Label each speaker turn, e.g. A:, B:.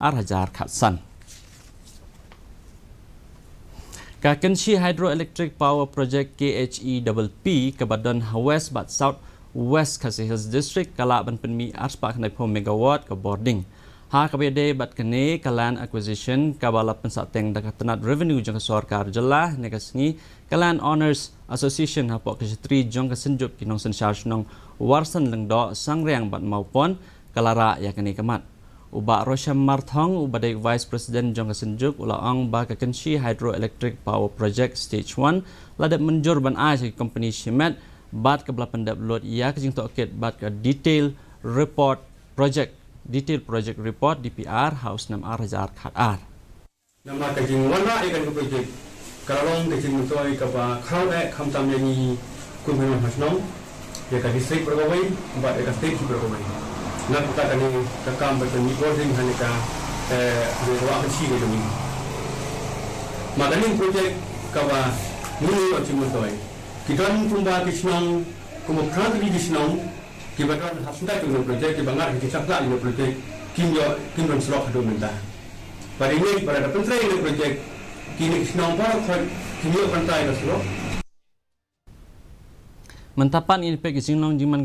A: Arhajar Khatsan. Kakenshi Hydroelectric Power Project KHEPP ke Badan West Bat South West Khasi Hills District kalak ban penmi 40 megawatt ke boarding. Ha kabede bat kene kalan acquisition kabala pensateng dakat revenue jang sarkar jelah negasngi kalan owners association hapok ke jong kesenjup kinong sensar nong warsan lengdo sangreang bat maupun kalara ya kene kemat. Uba Rosham Marthong ubadai Vice President jong kesenjuk ulaang ba Kakenshi Hydroelectric Power Project Stage 1 ladat menjur ban ai sebagai company Shimet bat ke belapan download ia kejing toket bat ke detail project report DPR House 6 Arhajar Khatar.
B: Nama kejing wana ikan ke project kalong kejing mentoi ke ba crowd khamtam yani kumpulan hasnong ya ka district berkawai bat ka state berkawai. Nak kita kani kakam bertemu boarding hanika berwak kecil gitu ni. Madaling project kawa mulu acimun toy. Kita pumba kisnong kumukran di kisnong kita kan hasilnya itu project kita ngar kita cakap ini project kinyo slot hadu minta. Pada ini pada penting ini project kini kisnong para kinyo pantai ke slot.
A: Mentapan ini pek kisnong jiman